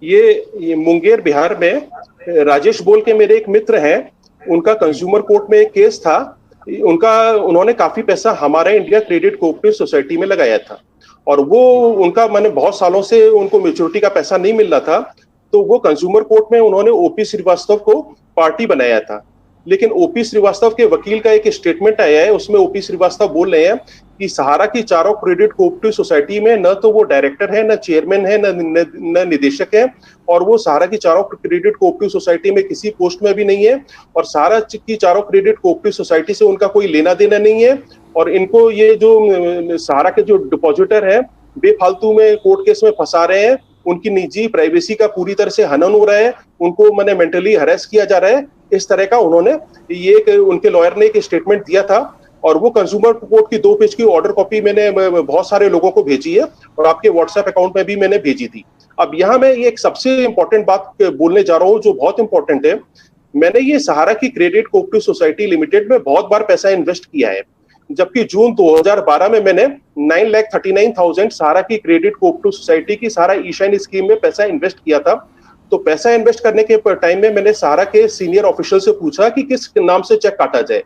ये मुंगेर बिहार में राजेश बोल के मेरे एक मित्र हैं। उनका कंज्यूमर कोर्ट में एक केस था। उन्होंने काफी पैसा हमारे इंडिया क्रेडिट कोऑपरेटिव सोसाइटी में लगाया था, और वो उनका मैंने बहुत सालों से उनको मेच्योरिटी का पैसा नहीं मिल रहा था। तो वो कंज्यूमर कोर्ट में उन्होंने ओपी श्रीवास्तव को पार्टी बनाया था। लेकिन ओपी श्रीवास्तव के वकील का एक स्टेटमेंट आया है, उसमें ओपी श्रीवास्तव बोल रहे हैं कि सहारा की चारों क्रेडिट कोऑपरेटिव सोसाइटी में न तो वो डायरेक्टर है, न चेयरमैन है, न निदेशक है, और वो सहारा की चारों क्रेडिट कोऑपरेटिव सोसाइटी में किसी पोस्ट में भी नहीं है, और सहारा की चारों क्रेडिट कोऑपरेटिव सोसाइटी से उनका कोई लेना देना नहीं है। और इनको ये जो सहारा के जो डिपॉजिटर है बेफालतू में कोर्ट केस में फंसा रहे हैं, उनकी निजी प्राइवेसी का पूरी तरह से हनन हो रहा है, उनको मैंने मेंटली हरेस किया जा रहा है। इस तरह का उन्होंने उनके लॉयर ने एक स्टेटमेंट दिया था, और वो कंज्यूमर कोर्ट की 2 पेज की ऑर्डर कॉपी मैंने बहुत सारे लोगों को भेजी है, और आपके व्हाट्सएप अकाउंट में भी मैंने भेजी थी। अब यहाँ मैं एक सबसे इंपॉर्टेंट बात बोलने जा रहा हूँ जो बहुत इंपॉर्टेंट है। मैंने ये सहारा की क्रेडिट कोऑपरेटिव सोसाइटी लिमिटेड में बहुत बार पैसा इन्वेस्ट किया है, जबकि जून 2012 में मैंने 9,39,000 सहारा की क्रेडिट कोऑपरेटिव सोसाइटी की सहारा ईशान स्कीम में पैसा इन्वेस्ट किया था। तो पैसा इन्वेस्ट करने के टाइम में मैंने सहारा के सीनियर ऑफिशियल से पूछा कि किस नाम से चेक काटा जाए।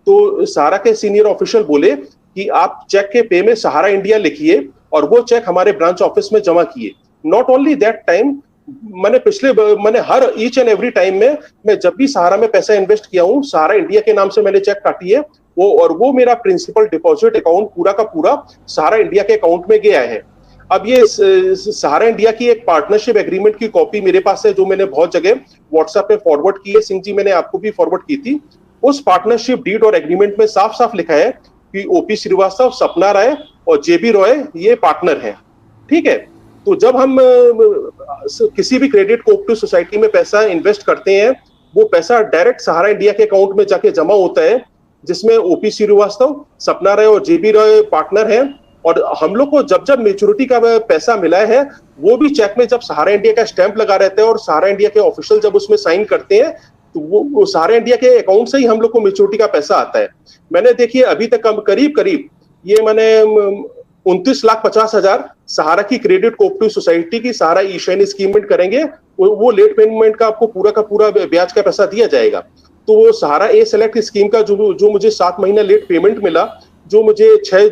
तो सहारा के सीनियर ऑफिशियल बोले कि आप चेक के पे में सहारा इंडिया लिखिए, और वो चेक हमारे ब्रांच ऑफिस में जमा किए। नॉट ओनली दैट टाइम, मैंने हर ईच एंड एवरी टाइम में मैं जब भी सहारा में पैसा इन्वेस्ट किया हूँ, सहारा इंडिया के नाम से मैंने चेक काटी है, वो मेरा प्रिंसिपल डिपॉजिट अकाउंट पूरा का पूरा सहारा इंडिया के अकाउंट में गया है। अब ये सहारा इंडिया की एक पार्टनरशिप एग्रीमेंट की कॉपी मेरे पास है, जो मैंने बहुत जगह व्हाट्सएप पे फॉरवर्ड की है। सिंह जी, मैंने आपको भी फॉरवर्ड की थी। उस पार्टनरशिप डीड और एग्रीमेंट में साफ साफ लिखा है कि ओपी श्रीवास्तव, सपना राय और जेबी रॉय ये पार्टनर हैं। ठीक है। तो जब हम किसी भी क्रेडिट कोऑपरेटिव सोसाइटी में पैसा इन्वेस्ट करते हैं, वो पैसा डायरेक्ट सहारा इंडिया के अकाउंट में जाके जमा होता है, जिसमें ओपी श्रीवास्तव, सपना राय और जेबी रॉय पार्टनर हैं। और हम लोग को जब जब मेच्योरिटी का पैसा मिला है, वो भी चेक में जब सहारा इंडिया का स्टैंप लगा रहता है, और सहारा इंडिया के ऑफिशियल जब उसमें साइन करते हैं, तो वो सहारा इंडिया के अकाउंट से ही हम लोग को मेच्योरिटी का पैसा आता है। मैंने देखिए अभी तक करीब करीब ये मैंने 29,50,000 सहारा की क्रेडिट कोऑपरेटिव सोसाइटी की सहारा ईशान स्कीम में करेंगे। वो लेट पेमेंट का आपको पूरा का पूरा ब्याज का पैसा दिया जाएगा। तो वो सहारा ए सेलेक्ट स्कीम का जो मुझे 7 महीना लेट पेमेंट मिला, जो मुझे 6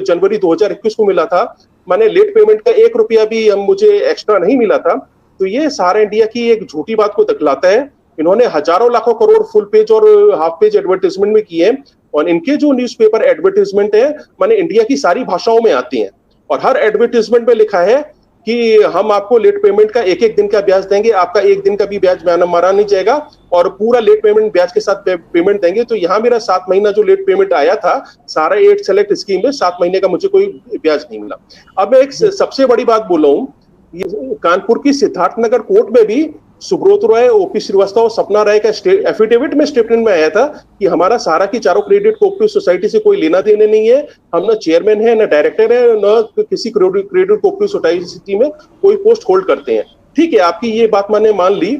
जनवरी 2021 को मिला था, मैंने लेट पेमेंट का 1 रुपया भी मुझे एक्स्ट्रा नहीं मिला था। तो ये सहारा इंडिया की एक झूठी बात को दिखलाता है। इन्होंने हजारों लाखों करोड़ फुल पेज और हाफ पेज एडवर्टाइजमेंट में किए हैं, और इनके जो न्यूज़पेपर एडवर्टाइजमेंट है माने इंडिया की सारी भाषाओं में आती हैं, और हर एडवर्टाइजमेंट में लिखा है कि हम आपको लेट पेमेंट का 1-1 दिन का ब्याज देंगे, आपका 1 दिन का भी ब्याज मारा नहीं जाएगा, और पूरा लेट पेमेंट ब्याज के साथ पेमेंट देंगे। तो यहाँ मेरा 7 महीना जो लेट पेमेंट आया था सारा 8 सेलेक्ट स्कीम में, 7 महीने का मुझे कोई ब्याज नहीं मिला। अब मैं एक सबसे बड़ी बात बोल रहा हूँ, कानपुर की सिद्धार्थनगर कोर्ट में भी सुब्रत रॉय, ओपी श्रीवास्तव और सपना राय का एफिडेविट में स्टेटमेंट में आया था कि हमारा सहारा की चारों क्रेडिट कोऑपरेटिव सोसाइटी से कोई लेना देना नहीं है, हम न चेयरमैन है, न डायरेक्टर है, न किसी क्रेडिट कोऑपरेटिव सोसाइटी में कोई पोस्ट होल्ड करते हैं। ठीक है, आपकी ये बात मैंने मान ली।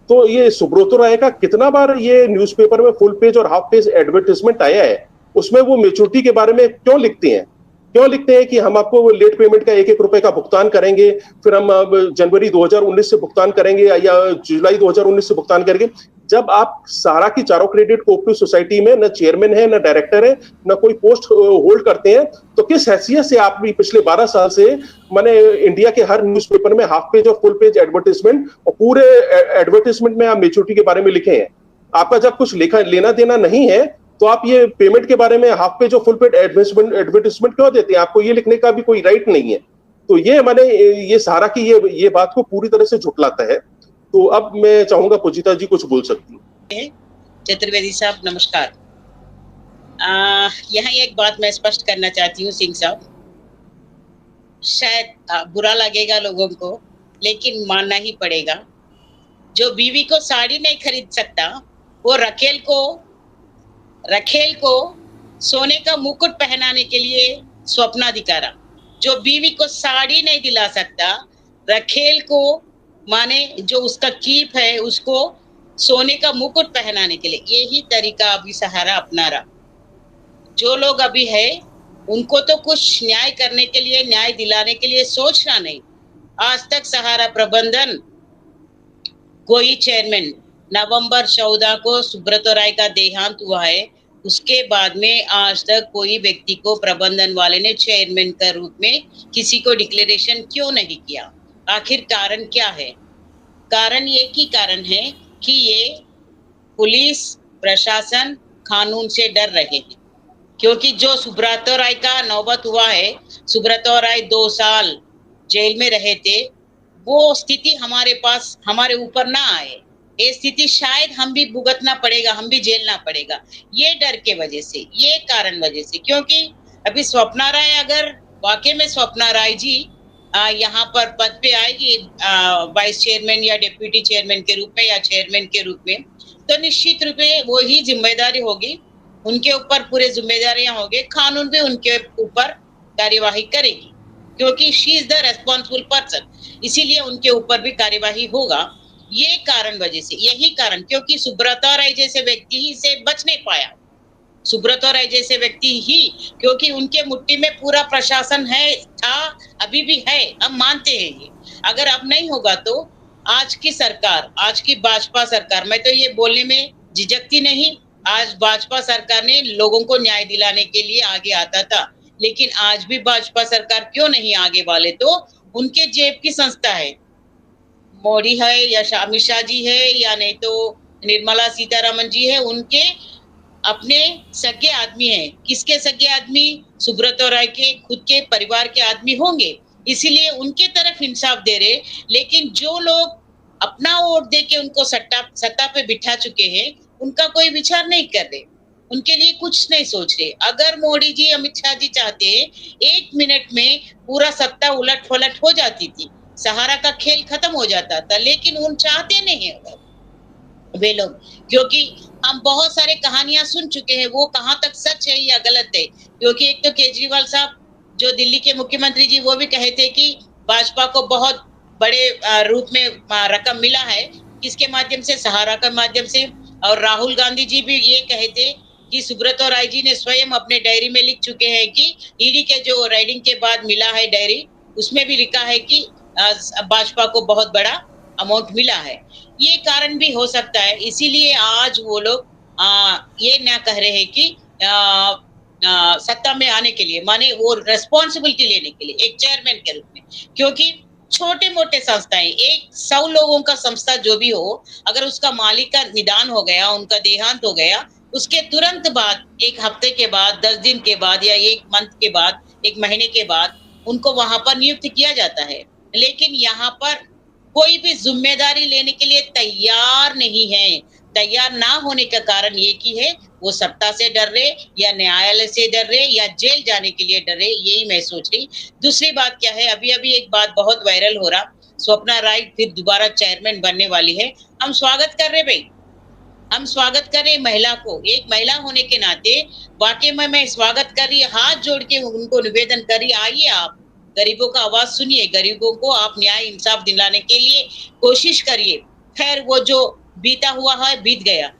तो ये सुब्रत राय का कितना बार ये न्यूज़पेपर में फुल पेज और हाफ पेज एडवर्टाइजमेंट आया है, उसमें वो मेच्योरिटी के बारे में क्यों लिखते हैं कि हम आपको लेट पेमेंट का 1-1 रुपए का भुगतान करेंगे, फिर हम जनवरी 2019 से भुगतान करेंगे या जुलाई 2019 से भुगतान करेंगे। जब आप सहारा की चारों क्रेडिट कोऑपरेटिव सोसाइटी में न चेयरमैन है, न डायरेक्टर है, न कोई पोस्ट होल्ड करते हैं, तो किस हैसियत से आप भी पिछले 12 साल से मैंने इंडिया के हर न्यूज़पेपर में हाफ पेज और फुल पेज एडवर्टाइजमेंट, और पूरे एडवर्टाइजमेंट में आप मेच्योरिटी के बारे में लिखे हैं? आपका जब कुछ लेना देना नहीं है, तो आप ये पेमेंट के बारे में हाफ पेज और फुल पेज एडवर्टाइजमेंट क्यों देते हैं? आपको ये लिखने का भी कोई राइट नहीं है। तो ये सहारा की ये बात को पूरी तरह से झुटलाता है। तो अब मैं चाहूंगा पूजिता जी कुछ बोल सकती हैं। चतुर्वेदी साहब नमस्कार। यहाँ एक बात मैं स्पष्ट करना चाहती हूँ सिंह साहब, शायद बुरा लगेगा लोगों को, लेकिन मानना ही पड़ेगा। जो बीवी को साड़ी नहीं खरीद सकता, वो रखेल को सोने का मुकुट पहनाने के लिए स्वप्ना दिखारा। जो बीवी को साड़ी नहीं दिला सकता, रखेल को माने जो उसका कीप है उसको सोने का मुकुट पहनाने के लिए, यही तरीका अभी सहारा अपना रहा। जो लोग अभी है उनको तो कुछ न्याय करने के लिए, न्याय दिलाने के लिए सोचना नहीं, आज तक सहारा प्रबंधन कोई चेयरमैन, नवंबर 14 को सुब्रतो राय का देहांत हुआ है, उसके बाद में आज तक कोई व्यक्ति को प्रबंधन वाले ने चेयरमैन के रूप में किसी को डिक्लेरेशन क्यों नहीं किया? आखिर कारण क्या है? कारण एक ही कारण है कि ये पुलिस प्रशासन कानून से डर रहे हैं, क्योंकि जो सुब्रतो राय का नौबत हुआ है, सुब्रतो राय 2 साल जेल में रहे थे, वो स्थिति हमारे ऊपर ना आए, ये स्थिति शायद हम भी भुगतना पड़ेगा, हम भी झेलना पड़ेगा, ये डर के वजह से, ये कारण वजह से। क्योंकि अभी स्वप्ना राय, अगर वाकई में स्वप्ना राय जी यहाँ पर पद पे आएगी वाइस चेयरमैन या डिप्यूटी चेयरमैन के रूप में या चेयरमैन के रूप में, तो निश्चित रूप में वो ही जिम्मेदारी होगी, उनके ऊपर पूरे जिम्मेदारियां होंगे, कानून भी उनके ऊपर कार्यवाही करेगी, क्योंकि she is the responsible person, इसीलिए उनके ऊपर भी कार्यवाही होगा। ये कारण वजह से, यही कारण, क्योंकि सुब्रतो राय जैसे व्यक्ति ही से बच नहीं पाया, सुब्रतो राय जैसे व्यक्ति ही, क्योंकि उनके मुट्ठी में पूरा प्रशासन है, था, अभी भी है, हम मानते हैं ये। अगर अब नहीं होगा तो आज की सरकार, आज की भाजपा सरकार, मैं तो ये बोलने में झिझकती नहीं, आज भाजपा सरकार ने लोगों को न्याय दिलाने के लिए आगे आता था, लेकिन आज भी भाजपा सरकार क्यों नहीं आगे वाले? तो उनके जेब की संस्था है, मोदी है या अमित शाह जी है या नहीं तो निर्मला सीतारमन जी है, उनके अपने सगे आदमी हैं। किसके सगे आदमी? सुब्रतो राय के खुद के परिवार के आदमी होंगे, इसीलिए उनके तरफ इंसाफ दे रहे। लेकिन जो लोग अपना वोट दे के उनको सत्ता पे बिठा चुके हैं, उनका कोई विचार नहीं कर रहे, उनके लिए कुछ नहीं सोच रहे। अगर मोदी जी, अमित शाह जी चाहते हैं, 1 मिनट में पूरा सत्ता उलट पलट हो जाती थी, सहारा का खेल खत्म हो जाता था, लेकिन उन चाहते नहीं है वे लोग, क्योंकि हम बहुत सारे कहानियां सुन चुके हैं, वो कहां तक सच है या गलत है। क्योंकि एक तो केजरीवाल साहब जो दिल्ली के मुख्यमंत्री जी, वो भी कहे थे कि भाजपा को बहुत बड़े रूप में रकम मिला है, किसके माध्यम से? सहारा के माध्यम से। और राहुल गांधी जी भी ये कहे थे कि सुब्रतो राय जी ने स्वयं अपने डायरी में लिख चुके हैं कि ईडी के जो राइडिंग के बाद मिला है डायरी, उसमें भी लिखा है कि भाजपा को बहुत बड़ा अमाउंट मिला है। ये कारण भी हो सकता है, इसीलिए आज वो लोग ये ना कह रहे हैं कि सत्ता में आने के लिए, माने वो रेस्पॉन्सिबिलिटी लेने के लिए एक चेयरमैन के रूप में, क्योंकि छोटे मोटे संस्थाएं, 100 लोगों का संस्था जो भी हो, अगर उसका मालिक का निदान हो गया, उनका देहांत हो गया, उसके तुरंत बाद, 1 हफ्ते के बाद, 10 दिन के बाद या 1 मंथ के बाद, 1 महीने के बाद उनको वहां पर नियुक्त किया जाता है। लेकिन यहाँ पर कोई भी जिम्मेदारी लेने के लिए तैयार नहीं है। तैयार ना होने का कारण ये की है, वो सत्ता से डर रहे या न्यायालय से डर रहे या जेल जाने के लिए डर रहे, यही मैं सोच रही। दूसरी बात क्या है, अभी एक बात बहुत वायरल हो रहा, स्वप्ना राय फिर दोबारा चेयरमैन बनने वाली है। हम स्वागत कर रहे भाई, हम स्वागत कर रहे महिला को, एक महिला होने के नाते वाकई में मैं स्वागत कर रही, हाथ जोड़ के उनको निवेदन कर रही, आइए आप गरीबों का आवाज सुनिए, गरीबों को आप न्याय इंसाफ दिलाने के लिए कोशिश करिए। खैर वो जो बीता हुआ है बीत गया,